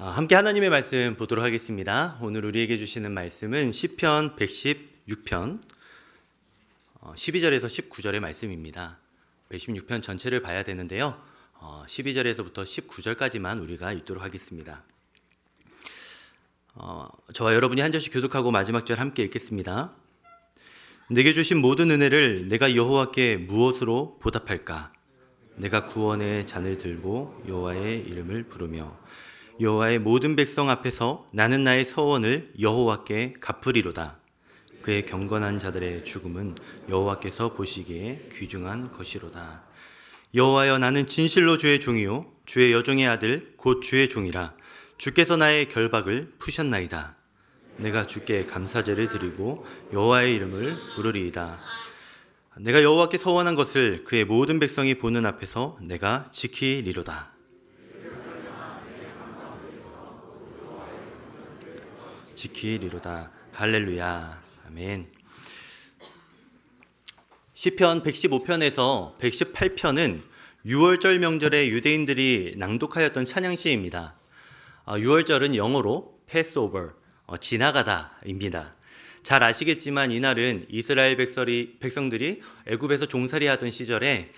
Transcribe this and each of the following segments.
함께 하나님의 말씀 보도록 하겠습니다. 오늘 우리에게 주시는 말씀은 시편 116편 12절에서 19절의 말씀입니다. 116편 전체를 봐야 되는데요. 12절에서부터 19절까지만 우리가 읽도록 하겠습니다. 저와 여러분이 한 절씩 교독하고 마지막 절 함께 읽겠습니다. 내게 주신 모든 은혜를 내가 여호와께 무엇으로 보답할까? 내가 구원의 잔을 들고 여호와의 이름을 부르며 여호와의 모든 백성 앞에서 나는 나의 서원을 여호와께 갚으리로다. 그의 경건한 자들의 죽음은 여호와께서 보시기에 귀중한 것이로다. 여호와여, 나는 진실로 주의 종이요 주의 여종의 아들 곧 주의 종이라. 주께서 나의 결박을 푸셨나이다. 내가 주께 감사제를 드리고 여호와의 이름을 부르리이다. 내가 여호와께 서원한 것을 그의 모든 백성이 보는 앞에서 내가 지키리로다. 지키리로다. 할렐루야. 아멘. 시편 115편에서 118편은 유월절 명절에 유대인들이 낭독하였던 찬양시입니다. 유월절은 영어로 Passover, 지나가다입니다. 잘 아시겠지만 이날은 이스라엘 백성들이 애굽에서 종살이하던 시절에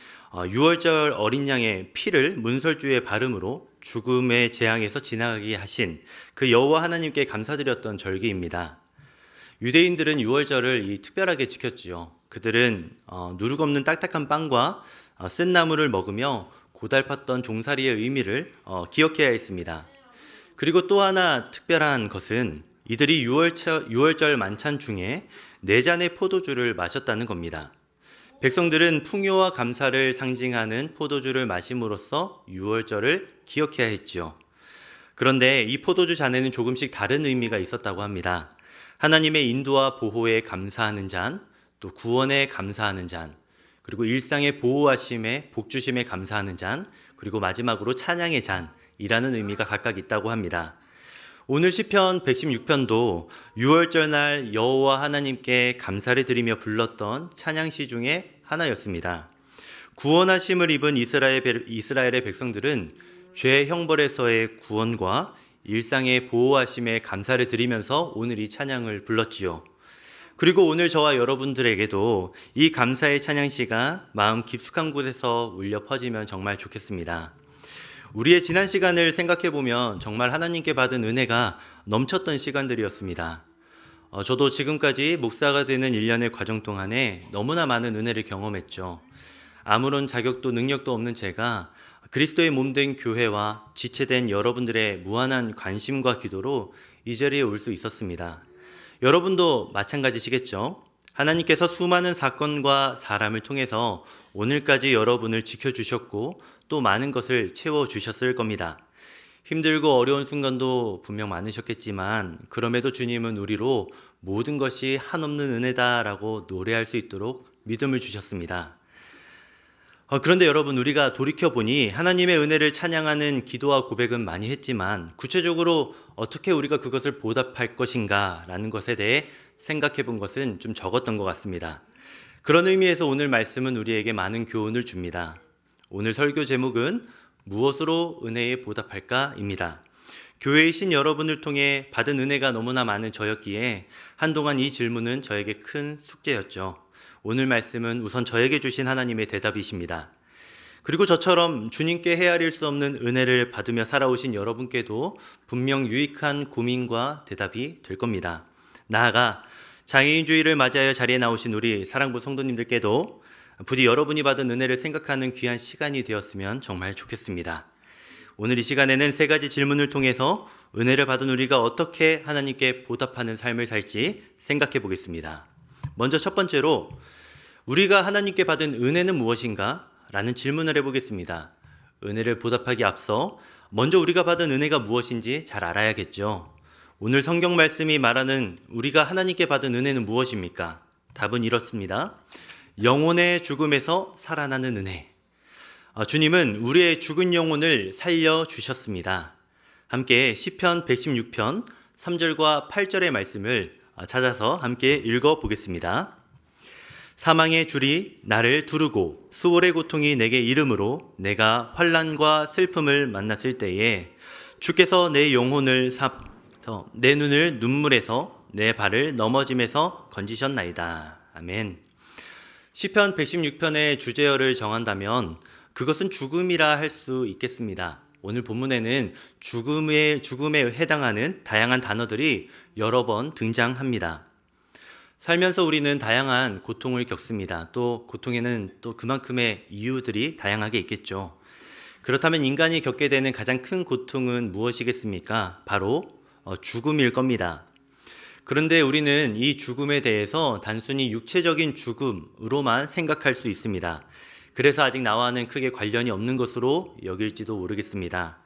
유월절 어린 양의 피를 문설주에 바름으로 죽음의 재앙에서 지나가게 하신 그 여호와 하나님께 감사드렸던 절기입니다. 유대인들은 유월절을 특별하게 지켰지요. 그들은 누룩 없는 딱딱한 빵과 쓴 나물을 먹으며 고달팠던 종살이의 의미를 기억해야 했습니다. 그리고 또 하나 특별한 것은 이들이 유월절 만찬 중에 4잔의 포도주를 마셨다는 겁니다. 백성들은 풍요와 감사를 상징하는 포도주를 마심으로써 유월절을 기억해야 했지요. 그런데 이 포도주 잔에는 조금씩 다른 의미가 있었다고 합니다. 하나님의 인도와 보호에 감사하는 잔, 또 구원에 감사하는 잔, 그리고 일상의 보호하심에 복주심에 감사하는 잔, 그리고 마지막으로 찬양의 잔이라는 의미가 각각 있다고 합니다. 오늘 시편 116편도 유월절 날 여호와 하나님께 감사를 드리며 불렀던 찬양시 중에 하나였습니다. 구원하심을 입은 이스라엘의 백성들은 죄 형벌에서의 구원과 일상의 보호하심에 감사를 드리면서 오늘 이 찬양을 불렀지요. 그리고 오늘 저와 여러분들에게도 이 감사의 찬양시가 마음 깊숙한 곳에서 울려 퍼지면 정말 좋겠습니다. 우리의 지난 시간을 생각해보면 정말 하나님께 받은 은혜가 넘쳤던 시간들이었습니다. 저도 지금까지 목사가 되는 1년의 과정 동안에 너무나 많은 은혜를 경험했죠. 아무런 자격도 능력도 없는 제가 그리스도의 몸된 교회와 지체된 여러분들의 무한한 관심과 기도로 이 자리에 올 수 있었습니다. 여러분도 마찬가지시겠죠? 하나님께서 수많은 사건과 사람을 통해서 오늘까지 여러분을 지켜주셨고 또 많은 것을 채워주셨을 겁니다. 힘들고 어려운 순간도 분명 많으셨겠지만 그럼에도 주님은 우리로 모든 것이 한없는 은혜다라고 노래할 수 있도록 믿음을 주셨습니다. 그런데 여러분, 우리가 돌이켜보니 하나님의 은혜를 찬양하는 기도와 고백은 많이 했지만 구체적으로 어떻게 우리가 그것을 보답할 것인가 라는 것에 대해 생각해 본 것은 좀 적었던 것 같습니다. 그런 의미에서 오늘 말씀은 우리에게 많은 교훈을 줍니다. 오늘 설교 제목은 무엇으로 은혜에 보답할까?입니다. 교회이신 여러분을 통해 받은 은혜가 너무나 많은 저였기에 한동안 이 질문은 저에게 큰 숙제였죠. 오늘 말씀은 우선 저에게 주신 하나님의 대답이십니다. 그리고 저처럼 주님께 헤아릴 수 없는 은혜를 받으며 살아오신 여러분께도 분명 유익한 고민과 대답이 될 겁니다. 나아가 장애인주의를 맞이하여 자리에 나오신 우리 사랑부 성도님들께도 부디 여러분이 받은 은혜를 생각하는 귀한 시간이 되었으면 정말 좋겠습니다. 오늘 이 시간에는 3가지 질문을 통해서 은혜를 받은 우리가 어떻게 하나님께 보답하는 삶을 살지 생각해 보겠습니다. 먼저 첫 번째로 우리가 하나님께 받은 은혜는 무엇인가? 라는 질문을 해보겠습니다. 은혜를 보답하기 앞서 먼저 우리가 받은 은혜가 무엇인지 잘 알아야겠죠. 오늘 성경 말씀이 말하는 우리가 하나님께 받은 은혜는 무엇입니까? 답은 이렇습니다. 영혼의 죽음에서 살아나는 은혜. 주님은 우리의 죽은 영혼을 살려주셨습니다. 함께 시편 116편 3절과 8절의 말씀을 찾아서 함께 읽어보겠습니다. 사망의 줄이 나를 두르고 수월의 고통이 내게 이름으로 내가 환난과 슬픔을 만났을 때에 주께서 내 영혼을 삽서 내 눈을 눈물에서 내 발을 넘어짐에서 건지셨나이다. 아멘. 시편 116편의 주제어를 정한다면 그것은 죽음이라 할 수 있겠습니다. 오늘 본문에는 죽음에 해당하는 다양한 단어들이 여러 번 등장합니다. 살면서 우리는 다양한 고통을 겪습니다. 또 고통에는 또 그만큼의 이유들이 다양하게 있겠죠. 그렇다면 인간이 겪게 되는 가장 큰 고통은 무엇이겠습니까? 바로 죽음일 겁니다. 그런데 우리는 이 죽음에 대해서 단순히 육체적인 죽음으로만 생각할 수 있습니다. 그래서 아직 나와는 크게 관련이 없는 것으로 여길지도 모르겠습니다.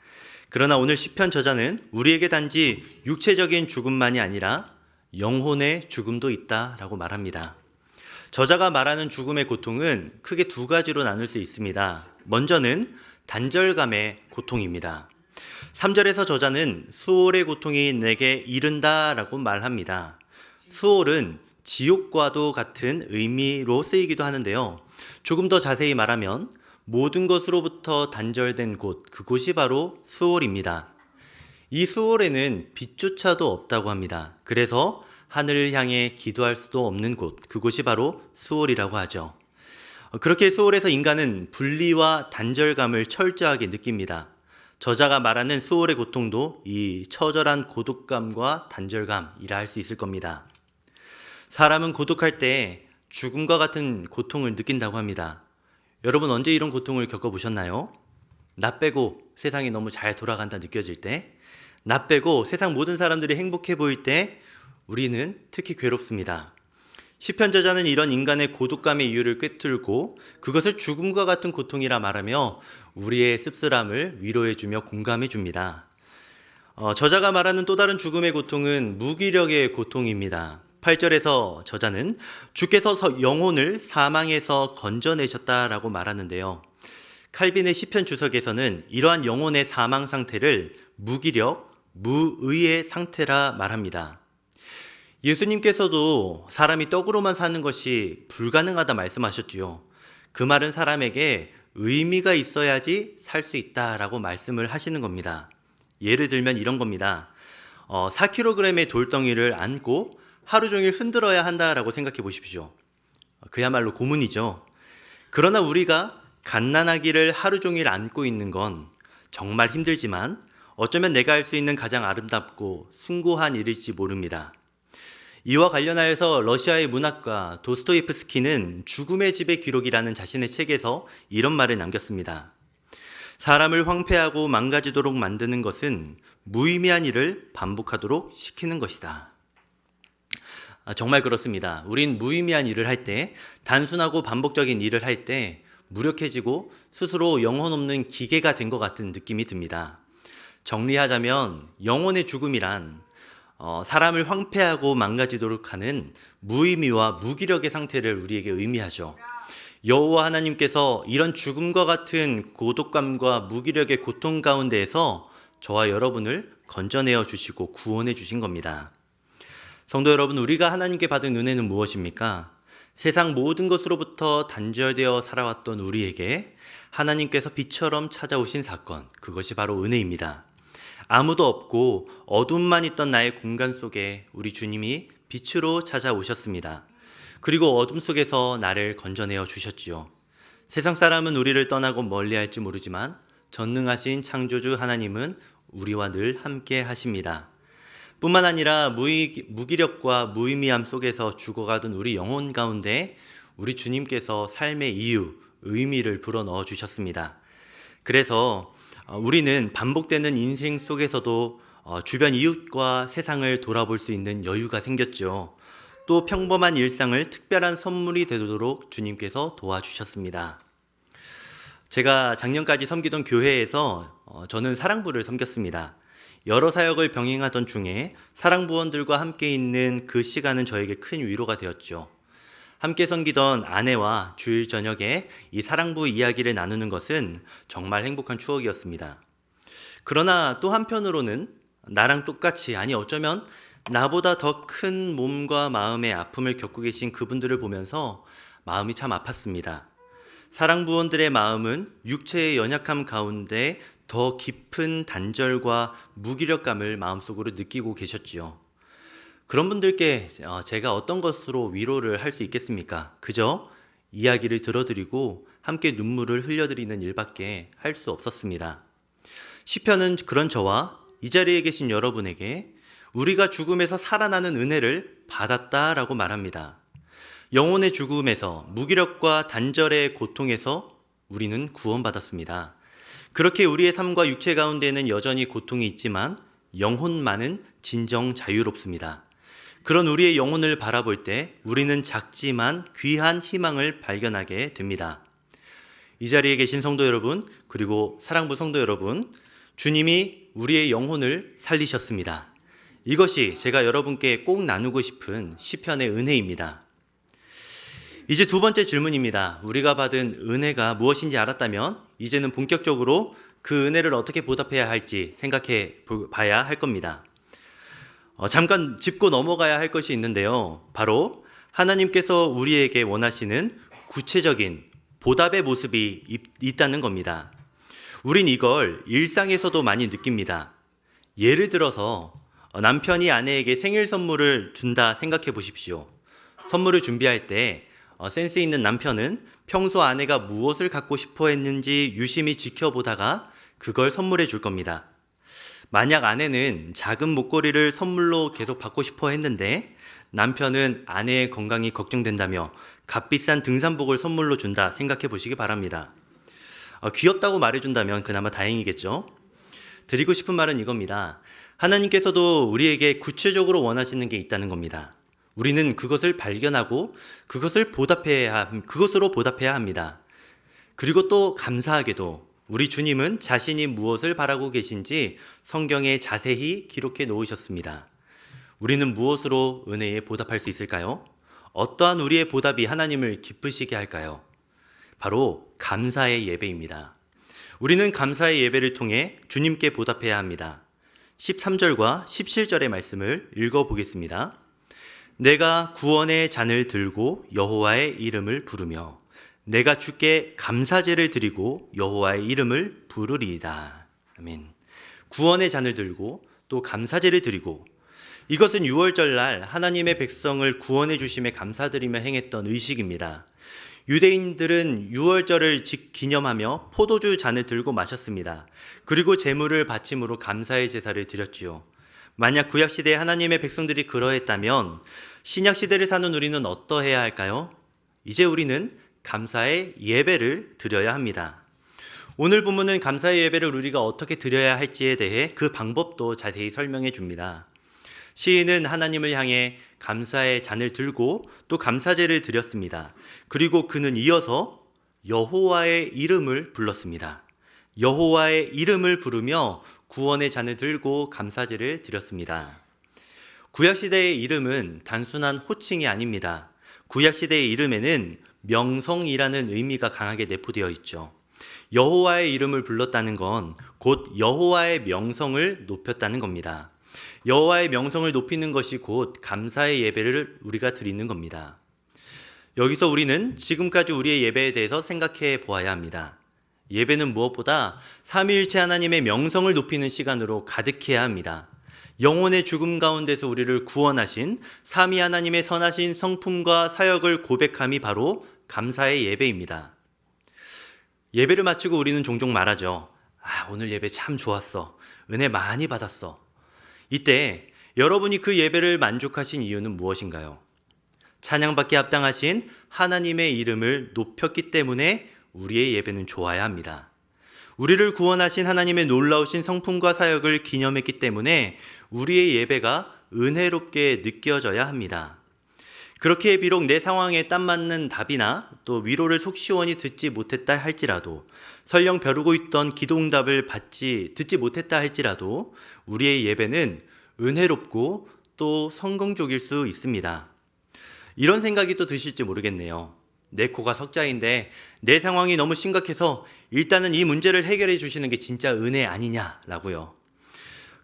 그러나 오늘 시편 저자는 우리에게 단지 육체적인 죽음만이 아니라 영혼의 죽음도 있다라고 말합니다. 저자가 말하는 죽음의 고통은 크게 두 가지로 나눌 수 있습니다. 먼저는 단절감의 고통입니다. 3절에서 저자는 수월의 고통이 내게 이른다라고 말합니다. 수월은 지옥과도 같은 의미로 쓰이기도 하는데요. 조금 더 자세히 말하면 모든 것으로부터 단절된 곳, 그곳이 바로 수월입니다. 이 수월에는 빛조차도 없다고 합니다. 그래서 하늘을 향해 기도할 수도 없는 곳, 그곳이 바로 수월이라고 하죠. 그렇게 수월에서 인간은 분리와 단절감을 철저하게 느낍니다. 저자가 말하는 수월의 고통도 이 처절한 고독감과 단절감이라 할 수 있을 겁니다. 사람은 고독할 때 죽음과 같은 고통을 느낀다고 합니다. 여러분 언제 이런 고통을 겪어보셨나요? 나 빼고 세상이 너무 잘 돌아간다 느껴질 때, 나 빼고 세상 모든 사람들이 행복해 보일 때 우리는 특히 괴롭습니다. 시편 저자는 이런 인간의 고독감의 이유를 꿰뚫고 그것을 죽음과 같은 고통이라 말하며 우리의 씁쓸함을 위로해주며 공감해줍니다. 저자가 말하는 또 다른 죽음의 고통은 무기력의 고통입니다. 8절에서 저자는 주께서 영혼을 사망에서 건져내셨다라고 말하는데요. 칼빈의 시편 주석에서는 이러한 영혼의 사망 상태를 무기력, 무의의 상태라 말합니다. 예수님께서도 사람이 떡으로만 사는 것이 불가능하다 말씀하셨지요. 그 말은 사람에게 의미가 있어야지 살 수 있다라고 말씀을 하시는 겁니다. 예를 들면 이런 겁니다. 4kg의 돌덩이를 안고 하루 종일 흔들어야 한다라고 생각해 보십시오. 그야말로 고문이죠. 그러나 우리가 갓난아기를 하루 종일 안고 있는 건 정말 힘들지만 어쩌면 내가 할 수 있는 가장 아름답고 숭고한 일일지 모릅니다. 이와 관련하여서 러시아의 문학가 도스토옙스키는 죽음의 집의 기록이라는 자신의 책에서 이런 말을 남겼습니다. 사람을 황폐하고 망가지도록 만드는 것은 무의미한 일을 반복하도록 시키는 것이다. 정말 그렇습니다. 우린 무의미한 일을 할 때, 단순하고 반복적인 일을 할 때 무력해지고 스스로 영혼 없는 기계가 된 것 같은 느낌이 듭니다. 정리하자면 영혼의 죽음이란 사람을 황폐하고 망가지도록 하는 무의미와 무기력의 상태를 우리에게 의미하죠. 여호와 하나님께서 이런 죽음과 같은 고독감과 무기력의 고통 가운데에서 저와 여러분을 건져내어 주시고 구원해 주신 겁니다. 성도 여러분, 우리가 하나님께 받은 은혜는 무엇입니까? 세상 모든 것으로부터 단절되어 살아왔던 우리에게 하나님께서 빛처럼 찾아오신 사건, 그것이 바로 은혜입니다. 아무도 없고 어둠만 있던 나의 공간 속에 우리 주님이 빛으로 찾아오셨습니다. 그리고 어둠 속에서 나를 건져내어 주셨지요. 세상 사람은 우리를 떠나고 멀리할지 모르지만 전능하신 창조주 하나님은 우리와 늘 함께 하십니다. 뿐만 아니라 무기력과 무의미함 속에서 죽어가던 우리 영혼 가운데 우리 주님께서 삶의 이유, 의미를 불어넣어 주셨습니다. 그래서 우리는 반복되는 인생 속에서도 주변 이웃과 세상을 돌아볼 수 있는 여유가 생겼죠. 또 평범한 일상을 특별한 선물이 되도록 주님께서 도와주셨습니다. 제가 작년까지 섬기던 교회에서 저는 사랑부를 섬겼습니다. 여러 사역을 병행하던 중에 사랑부원들과 함께 있는 그 시간은 저에게 큰 위로가 되었죠. 함께 섬기던 아내와 주일 저녁에 이 사랑부 이야기를 나누는 것은 정말 행복한 추억이었습니다. 그러나 또 한편으로는 나랑 똑같이, 아니 어쩌면 나보다 더 큰 몸과 마음의 아픔을 겪고 계신 그분들을 보면서 마음이 참 아팠습니다. 사랑부원들의 마음은 육체의 연약함 가운데 더 깊은 단절과 무기력감을 마음속으로 느끼고 계셨지요. 그런 분들께 제가 어떤 것으로 위로를 할 수 있겠습니까? 그저 이야기를 들어드리고 함께 눈물을 흘려드리는 일밖에 할 수 없었습니다. 시편은 그런 저와 이 자리에 계신 여러분에게 우리가 죽음에서 살아나는 은혜를 받았다라고 말합니다. 영혼의 죽음에서 무기력과 단절의 고통에서 우리는 구원받았습니다. 그렇게 우리의 삶과 육체 가운데에는 여전히 고통이 있지만 영혼만은 진정 자유롭습니다. 그런 우리의 영혼을 바라볼 때 우리는 작지만 귀한 희망을 발견하게 됩니다. 이 자리에 계신 성도 여러분, 그리고 사랑부 성도 여러분, 주님이 우리의 영혼을 살리셨습니다. 이것이 제가 여러분께 꼭 나누고 싶은 시편의 은혜입니다. 이제 두 번째 질문입니다. 우리가 받은 은혜가 무엇인지 알았다면 이제는 본격적으로 그 은혜를 어떻게 보답해야 할지 생각해 봐야 할 겁니다. 잠깐 짚고 넘어가야 할 것이 있는데요. 바로 하나님께서 우리에게 원하시는 구체적인 보답의 모습이 있다는 겁니다. 우린 이걸 일상에서도 많이 느낍니다. 예를 들어서 남편이 아내에게 생일 선물을 준다 생각해 보십시오. 선물을 준비할 때 센스 있는 남편은 평소 아내가 무엇을 갖고 싶어 했는지 유심히 지켜보다가 그걸 선물해 줄 겁니다. 만약 아내는 작은 목걸이를 선물로 계속 받고 싶어 했는데 남편은 아내의 건강이 걱정된다며 값비싼 등산복을 선물로 준다 생각해 보시기 바랍니다. 귀엽다고 말해준다면 그나마 다행이겠죠? 드리고 싶은 말은 이겁니다. 하나님께서도 우리에게 구체적으로 원하시는 게 있다는 겁니다. 우리는 그것을 발견하고 그것으로 보답해야 합니다. 그리고 또 감사하게도 우리 주님은 자신이 무엇을 바라고 계신지 성경에 자세히 기록해 놓으셨습니다. 우리는 무엇으로 은혜에 보답할 수 있을까요? 어떠한 우리의 보답이 하나님을 기쁘시게 할까요? 바로 감사의 예배입니다. 우리는 감사의 예배를 통해 주님께 보답해야 합니다. 13절과 17절의 말씀을 읽어보겠습니다. 내가 구원의 잔을 들고 여호와의 이름을 부르며 내가 주께 감사제를 드리고 여호와의 이름을 부르리이다. 아멘. 구원의 잔을 들고 또 감사제를 드리고, 이것은 유월절날 하나님의 백성을 구원해 주심에 감사드리며 행했던 의식입니다. 유대인들은 유월절을 기념하며 포도주 잔을 들고 마셨습니다. 그리고 제물을 바침으로 감사의 제사를 드렸지요. 만약 구약시대에 하나님의 백성들이 그러했다면 신약시대를 사는 우리는 어떠해야 할까요? 이제 우리는 감사의 예배를 드려야 합니다. 오늘 본문은 감사의 예배를 우리가 어떻게 드려야 할지에 대해 그 방법도 자세히 설명해 줍니다. 시인은 하나님을 향해 감사의 잔을 들고 또 감사제를 드렸습니다. 그리고 그는 이어서 여호와의 이름을 불렀습니다. 여호와의 이름을 부르며 구원의 잔을 들고 감사제를 드렸습니다. 구약시대의 이름은 단순한 호칭이 아닙니다. 구약시대의 이름에는 명성이라는 의미가 강하게 내포되어 있죠. 여호와의 이름을 불렀다는 건 곧 여호와의 명성을 높였다는 겁니다. 여호와의 명성을 높이는 것이 곧 감사의 예배를 우리가 드리는 겁니다. 여기서 우리는 지금까지 우리의 예배에 대해서 생각해 보아야 합니다. 예배는 무엇보다 삼위일체 하나님의 명성을 높이는 시간으로 가득해야 합니다. 영혼의 죽음 가운데서 우리를 구원하신 삼위 하나님의 선하신 성품과 사역을 고백함이 바로 감사의 예배입니다. 예배를 마치고 우리는 종종 말하죠. 오늘 예배 참 좋았어. 은혜 많이 받았어. 이때 여러분이 그 예배를 만족하신 이유는 무엇인가요? 찬양받기 합당하신 하나님의 이름을 높였기 때문에 우리의 예배는 좋아야 합니다. 우리를 구원하신 하나님의 놀라우신 성품과 사역을 기념했기 때문에 우리의 예배가 은혜롭게 느껴져야 합니다. 그렇게 비록 내 상황에 딱 맞는 답이나 또 위로를 속 시원히 듣지 못했다 할지라도, 설령 벼르고 있던 기도응답을 듣지 못했다 할지라도 우리의 예배는 은혜롭고 또 성공적일 수 있습니다. 이런 생각이 또 드실지 모르겠네요. 내 코가 석자인데 내 상황이 너무 심각해서 일단은 이 문제를 해결해 주시는 게 진짜 은혜 아니냐라고요.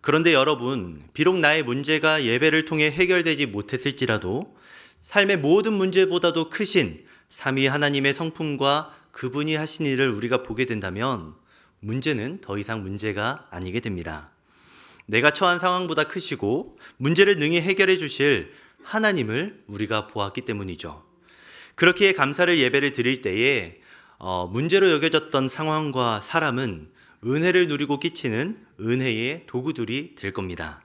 그런데 여러분, 비록 나의 문제가 예배를 통해 해결되지 못했을지라도 삶의 모든 문제보다도 크신 삼위 하나님의 성품과 그분이 하신 일을 우리가 보게 된다면 문제는 더 이상 문제가 아니게 됩니다. 내가 처한 상황보다 크시고 문제를 능히 해결해 주실 하나님을 우리가 보았기 때문이죠. 그렇기에 감사를 예배를 드릴 때에 문제로 여겨졌던 상황과 사람은 은혜를 누리고 끼치는 은혜의 도구들이 될 겁니다.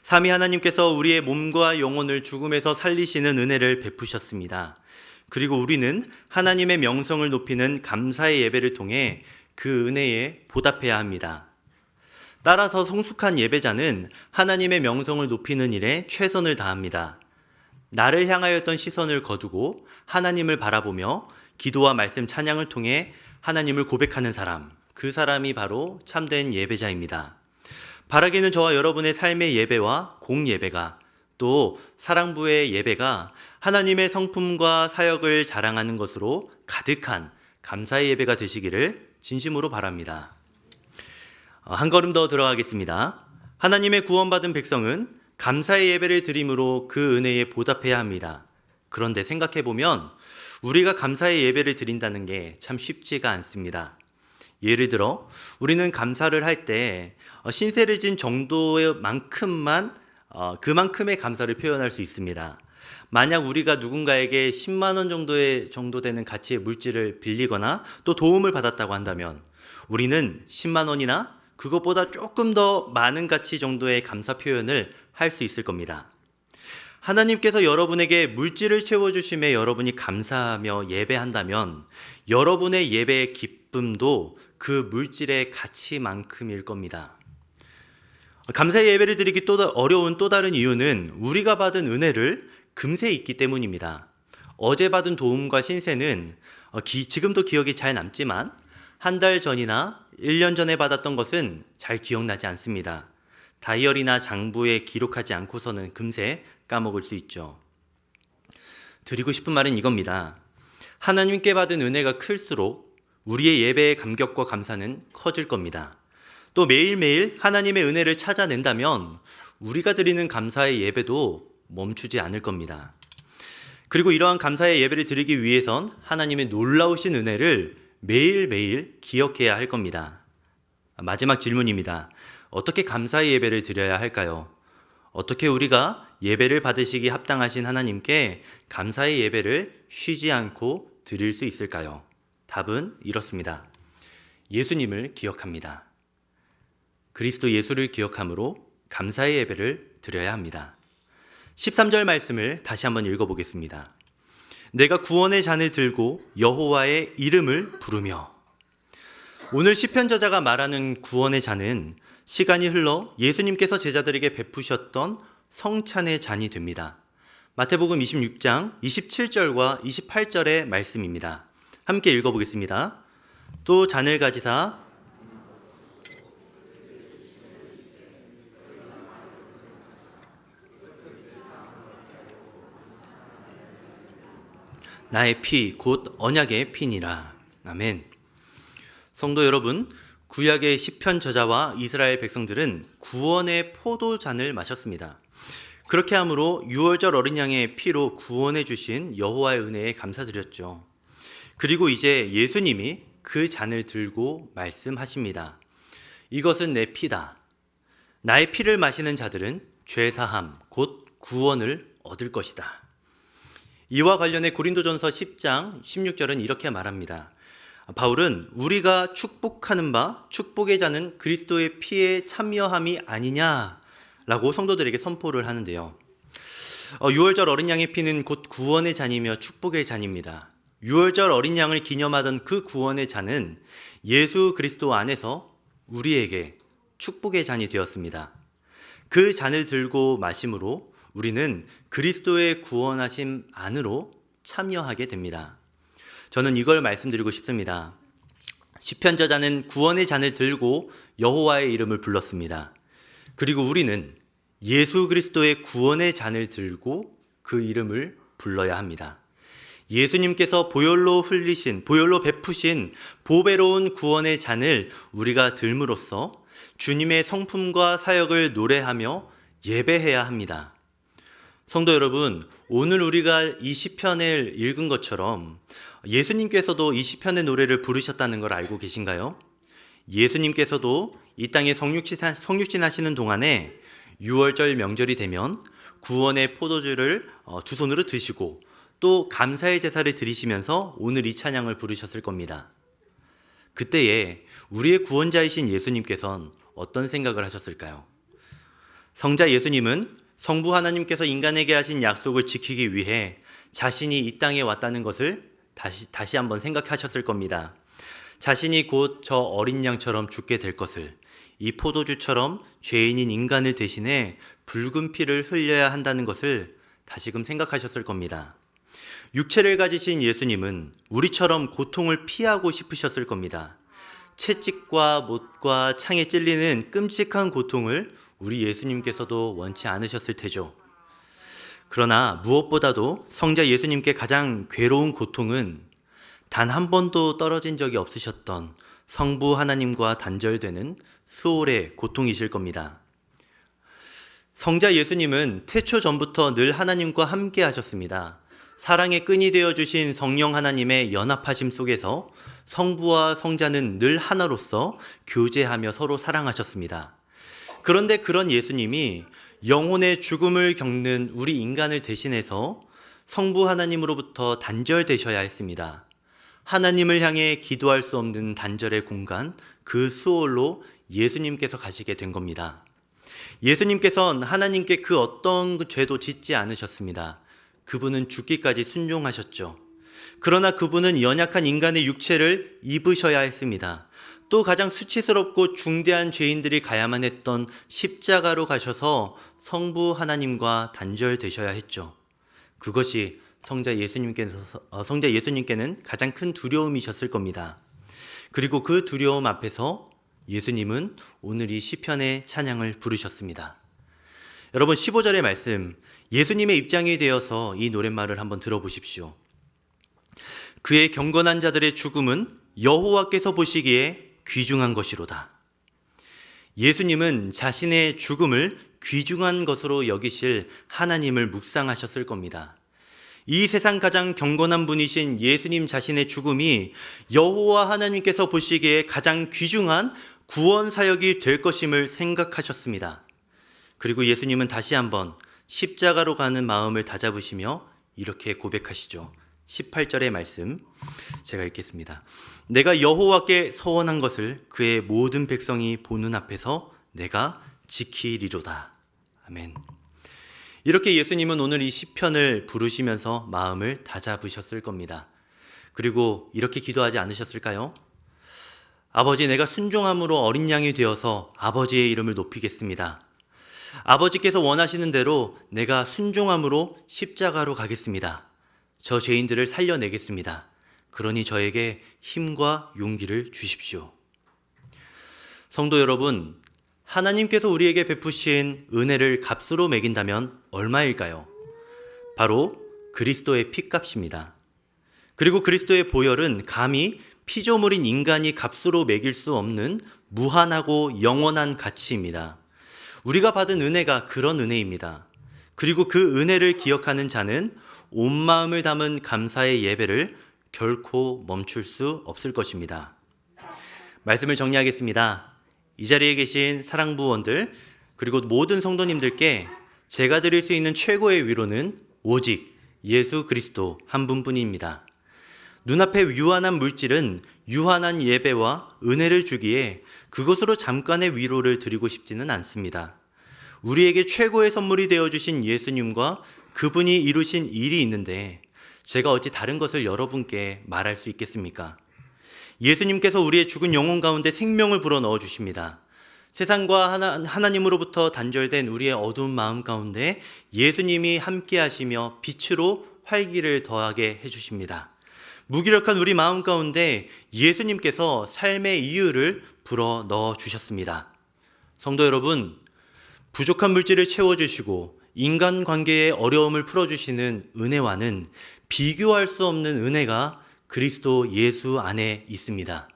삼위 하나님께서 우리의 몸과 영혼을 죽음에서 살리시는 은혜를 베푸셨습니다. 그리고 우리는 하나님의 명성을 높이는 감사의 예배를 통해 그 은혜에 보답해야 합니다. 따라서 성숙한 예배자는 하나님의 명성을 높이는 일에 최선을 다합니다. 나를 향하였던 시선을 거두고 하나님을 바라보며 기도와 말씀 찬양을 통해 하나님을 고백하는 사람, 그 사람이 바로 참된 예배자입니다. 바라기는 저와 여러분의 삶의 예배와 공예배가 또 사랑부의 예배가 하나님의 성품과 사역을 자랑하는 것으로 가득한 감사의 예배가 되시기를 진심으로 바랍니다. 한 걸음 더 들어가겠습니다. 하나님의 구원받은 백성은 감사의 예배를 드림으로 그 은혜에 보답해야 합니다. 그런데 생각해보면 우리가 감사의 예배를 드린다는 게 참 쉽지가 않습니다. 예를 들어 우리는 감사를 할 때 신세를 진 정도만큼만 그만큼의 감사를 표현할 수 있습니다. 만약 우리가 누군가에게 10만 원 정도 되는 가치의 물질을 빌리거나 또 도움을 받았다고 한다면 우리는 10만 원이나 그것보다 조금 더 많은 가치 정도의 감사 표현을 할 수 있을 겁니다. 하나님께서 여러분에게 물질을 채워주심에 여러분이 감사하며 예배한다면 여러분의 예배의 기쁨도 그 물질의 가치만큼일 겁니다. 감사의 예배를 드리기 어려운 또 다른 이유는 우리가 받은 은혜를 금세 잊기 때문입니다. 어제 받은 도움과 신세는 지금도 기억이 잘 남지만 한 달 전이나 1년 전에 받았던 것은 잘 기억나지 않습니다. 다이어리나 장부에 기록하지 않고서는 금세 까먹을 수 있죠. 드리고 싶은 말은 이겁니다. 하나님께 받은 은혜가 클수록 우리의 예배의 감격과 감사는 커질 겁니다. 또 매일매일 하나님의 은혜를 찾아낸다면 우리가 드리는 감사의 예배도 멈추지 않을 겁니다. 그리고 이러한 감사의 예배를 드리기 위해선 하나님의 놀라우신 은혜를 매일매일 기억해야 할 겁니다. 마지막 질문입니다. 어떻게 감사의 예배를 드려야 할까요? 어떻게 우리가 예배를 받으시기 합당하신 하나님께 감사의 예배를 쉬지 않고 드릴 수 있을까요? 답은 이렇습니다. 예수님을 기억합니다. 그리스도 예수를 기억함으로 감사의 예배를 드려야 합니다. 13절 말씀을 다시 한번 읽어보겠습니다. 내가 구원의 잔을 들고 여호와의 이름을 부르며. 오늘 시편 저자가 말하는 구원의 잔은 시간이 흘러 예수님께서 제자들에게 베푸셨던 성찬의 잔이 됩니다. 마태복음 26장 27절과 28절의 말씀입니다. 함께 읽어보겠습니다. 또 잔을 가지사 나의 피 곧 언약의 피니라. 아멘. 성도 여러분, 구약의 시편 저자와 이스라엘 백성들은 구원의 포도잔을 마셨습니다. 그렇게 함으로 유월절 어린 양의 피로 구원해 주신 여호와의 은혜에 감사드렸죠. 그리고 이제 예수님이 그 잔을 들고 말씀하십니다. 이것은 내 피다. 나의 피를 마시는 자들은 죄사함 곧 구원을 얻을 것이다. 이와 관련해 고린도전서 10장 16절은 이렇게 말합니다. 바울은 우리가 축복하는 바 축복의 잔은 그리스도의 피에 참여함이 아니냐라고 성도들에게 선포를 하는데요. 유월절 어린 양의 피는 곧 구원의 잔이며 축복의 잔입니다. 유월절 어린 양을 기념하던 그 구원의 잔은 예수 그리스도 안에서 우리에게 축복의 잔이 되었습니다. 그 잔을 들고 마심으로 우리는 그리스도의 구원하심 안으로 참여하게 됩니다. 저는 이걸 말씀드리고 싶습니다. 시편 저자는 구원의 잔을 들고 여호와의 이름을 불렀습니다. 그리고 우리는 예수 그리스도의 구원의 잔을 들고 그 이름을 불러야 합니다. 예수님께서 보혈로 베푸신 보배로운 구원의 잔을 우리가 들므로써 주님의 성품과 사역을 노래하며 예배해야 합니다. 성도 여러분, 오늘 우리가 이 시편을 읽은 것처럼 예수님께서도 이 시편의 노래를 부르셨다는 걸 알고 계신가요? 예수님께서도 이 땅에 성육신하시는 동안에 유월절 명절이 되면 구원의 포도주를 두 손으로 드시고 또 감사의 제사를 드리시면서 오늘 이 찬양을 부르셨을 겁니다. 그때에 우리의 구원자이신 예수님께서는 어떤 생각을 하셨을까요? 성자 예수님은 성부 하나님께서 인간에게 하신 약속을 지키기 위해 자신이 이 땅에 왔다는 것을 다시 한번 생각하셨을 겁니다. 자신이 곧 저 어린 양처럼 죽게 될 것을, 이 포도주처럼 죄인인 인간을 대신해 붉은 피를 흘려야 한다는 것을 다시금 생각하셨을 겁니다. 육체를 가지신 예수님은 우리처럼 고통을 피하고 싶으셨을 겁니다. 채찍과 못과 창에 찔리는 끔찍한 고통을 우리 예수님께서도 원치 않으셨을 테죠. 그러나 무엇보다도 성자 예수님께 가장 괴로운 고통은 단 한 번도 떨어진 적이 없으셨던 성부 하나님과 단절되는 수월의 고통이실 겁니다. 성자 예수님은 태초 전부터 늘 하나님과 함께 하셨습니다. 사랑의 끈이 되어주신 성령 하나님의 연합하심 속에서 성부와 성자는 늘 하나로서 교제하며 서로 사랑하셨습니다. 그런데 그런 예수님이 영혼의 죽음을 겪는 우리 인간을 대신해서 성부 하나님으로부터 단절되셔야 했습니다. 하나님을 향해 기도할 수 없는 단절의 공간, 그 수월로 예수님께서 가시게 된 겁니다. 예수님께서는 하나님께 그 어떤 죄도 짓지 않으셨습니다. 그분은 죽기까지 순종하셨죠. 그러나 그분은 연약한 인간의 육체를 입으셔야 했습니다. 또 가장 수치스럽고 중대한 죄인들이 가야만 했던 십자가로 가셔서 성부 하나님과 단절되셔야 했죠. 그것이 성자 예수님께는 가장 큰 두려움이셨을 겁니다. 그리고 그 두려움 앞에서 예수님은 오늘 이 시편의 찬양을 부르셨습니다. 여러분 15절의 말씀, 예수님의 입장이 되어서 이 노랫말을 한번 들어보십시오. 그의 경건한 자들의 죽음은 여호와께서 보시기에 귀중한 것이로다. 예수님은 자신의 죽음을 귀중한 것으로 여기실 하나님을 묵상하셨을 겁니다. 이 세상 가장 경건한 분이신 예수님 자신의 죽음이 여호와 하나님께서 보시기에 가장 귀중한 구원 사역이 될 것임을 생각하셨습니다. 그리고 예수님은 다시 한번 십자가로 가는 마음을 다잡으시며 이렇게 고백하시죠. 18절의 말씀 제가 읽겠습니다. 내가 여호와께 서원한 것을 그의 모든 백성이 보는 앞에서 내가 지키리로다. 아멘. 이렇게 예수님은 오늘 이 시편을 부르시면서 마음을 다잡으셨을 겁니다. 그리고 이렇게 기도하지 않으셨을까요? 아버지, 내가 순종함으로 어린 양이 되어서 아버지의 이름을 높이겠습니다. 아버지께서 원하시는 대로 내가 순종함으로 십자가로 가겠습니다. 저 죄인들을 살려내겠습니다. 그러니 저에게 힘과 용기를 주십시오. 성도 여러분, 하나님께서 우리에게 베푸신 은혜를 값으로 매긴다면 얼마일까요? 바로 그리스도의 핏값입니다. 그리고 그리스도의 보혈은 감히 피조물인 인간이 값으로 매길 수 없는 무한하고 영원한 가치입니다. 우리가 받은 은혜가 그런 은혜입니다. 그리고 그 은혜를 기억하는 자는 온 마음을 담은 감사의 예배를 결코 멈출 수 없을 것입니다. 말씀을 정리하겠습니다. 이 자리에 계신 사랑부원들 그리고 모든 성도님들께 제가 드릴 수 있는 최고의 위로는 오직 예수 그리스도 한 분뿐입니다. 눈앞에 유한한 물질은 유한한 예배와 은혜를 주기에 그것으로 잠깐의 위로를 드리고 싶지는 않습니다. 우리에게 최고의 선물이 되어주신 예수님과 그분이 이루신 일이 있는데 제가 어찌 다른 것을 여러분께 말할 수 있겠습니까? 예수님께서 우리의 죽은 영혼 가운데 생명을 불어넣어 주십니다. 세상과 하나님으로부터 단절된 우리의 어두운 마음 가운데 예수님이 함께 하시며 빛으로 활기를 더하게 해주십니다. 무기력한 우리 마음 가운데 예수님께서 삶의 이유를 불어넣어 주셨습니다. 성도 여러분, 부족한 물질을 채워주시고 인간관계의 어려움을 풀어주시는 은혜와는 비교할 수 없는 은혜가 그리스도 예수 안에 있습니다.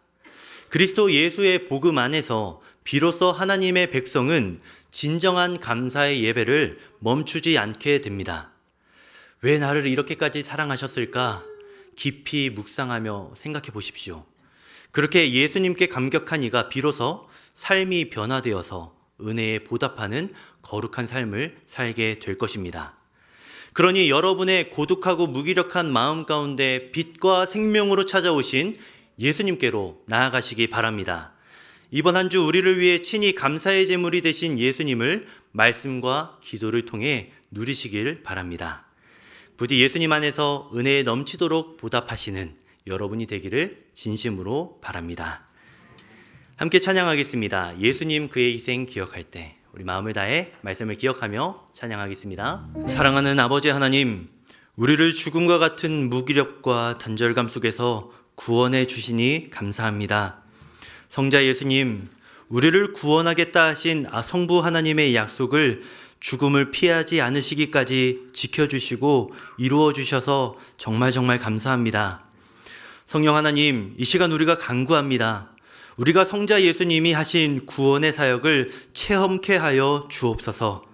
그리스도 예수의 복음 안에서 비로소 하나님의 백성은 진정한 감사의 예배를 멈추지 않게 됩니다. 왜 나를 이렇게까지 사랑하셨을까? 깊이 묵상하며 생각해 보십시오. 그렇게 예수님께 감격한 이가 비로소 삶이 변화되어서 은혜에 보답하는 거룩한 삶을 살게 될 것입니다. 그러니 여러분의 고독하고 무기력한 마음 가운데 빛과 생명으로 찾아오신 예수님께로 나아가시기 바랍니다. 이번 한 주 우리를 위해 친히 감사의 제물이 되신 예수님을 말씀과 기도를 통해 누리시길 바랍니다. 부디 예수님 안에서 은혜에 넘치도록 보답하시는 여러분이 되기를 진심으로 바랍니다. 함께 찬양하겠습니다. 예수님 그의 희생 기억할 때. 우리 마음을 다해 말씀을 기억하며 찬양하겠습니다. 사랑하는 아버지 하나님, 우리를 죽음과 같은 무기력과 단절감 속에서 구원해 주시니 감사합니다. 성자 예수님, 우리를 구원하겠다 하신 성부 하나님의 약속을 죽음을 피하지 않으시기까지 지켜주시고 이루어 주셔서 정말 감사합니다. 성령 하나님, 이 시간 우리가 간구합니다. 우리가 성자 예수님이 하신 구원의 사역을 체험케 하여 주옵소서.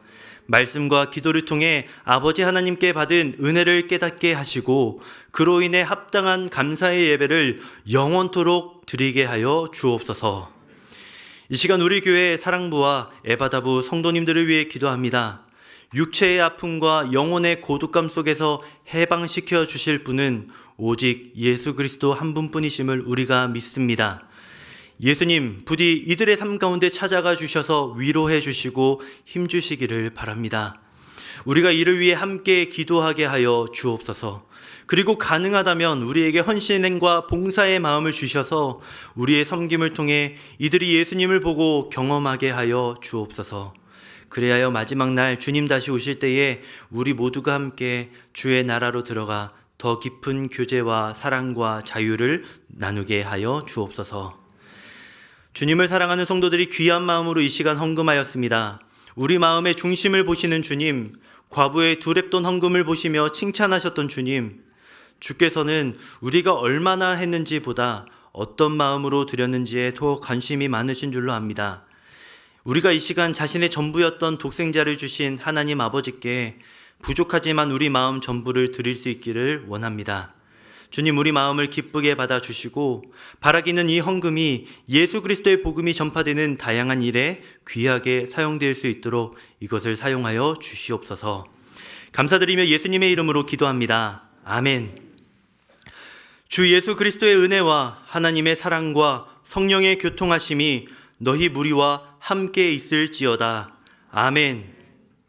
말씀과 기도를 통해 아버지 하나님께 받은 은혜를 깨닫게 하시고 그로 인해 합당한 감사의 예배를 영원토록 드리게 하여 주옵소서. 이 시간 우리 교회 사랑부와 에바다부 성도님들을 위해 기도합니다. 육체의 아픔과 영혼의 고독감 속에서 해방시켜 주실 분은 오직 예수 그리스도 한 분뿐이심을 우리가 믿습니다. 예수님, 부디 이들의 삶 가운데 찾아가 주셔서 위로해 주시고 힘 주시기를 바랍니다. 우리가 이를 위해 함께 기도하게 하여 주옵소서. 그리고 가능하다면 우리에게 헌신과 봉사의 마음을 주셔서 우리의 섬김을 통해 이들이 예수님을 보고 경험하게 하여 주옵소서. 그래야 마지막 날 주님 다시 오실 때에 우리 모두가 함께 주의 나라로 들어가 더 깊은 교제와 사랑과 자유를 나누게 하여 주옵소서. 주님을 사랑하는 성도들이 귀한 마음으로 이 시간 헌금하였습니다. 우리 마음의 중심을 보시는 주님, 과부의 두 렙돈 헌금을 보시며 칭찬하셨던 주님, 주께서는 우리가 얼마나 했는지 보다 어떤 마음으로 드렸는지에 더 관심이 많으신 줄로 압니다. 우리가 이 시간 자신의 전부였던 독생자를 주신 하나님 아버지께 부족하지만 우리 마음 전부를 드릴 수 있기를 원합니다. 주님, 우리 마음을 기쁘게 받아주시고 바라기는 이 헌금이 예수 그리스도의 복음이 전파되는 다양한 일에 귀하게 사용될 수 있도록 이것을 사용하여 주시옵소서. 감사드리며 예수님의 이름으로 기도합니다. 아멘. 주 예수 그리스도의 은혜와 하나님의 사랑과 성령의 교통하심이 너희 무리와 함께 있을지어다. 아멘.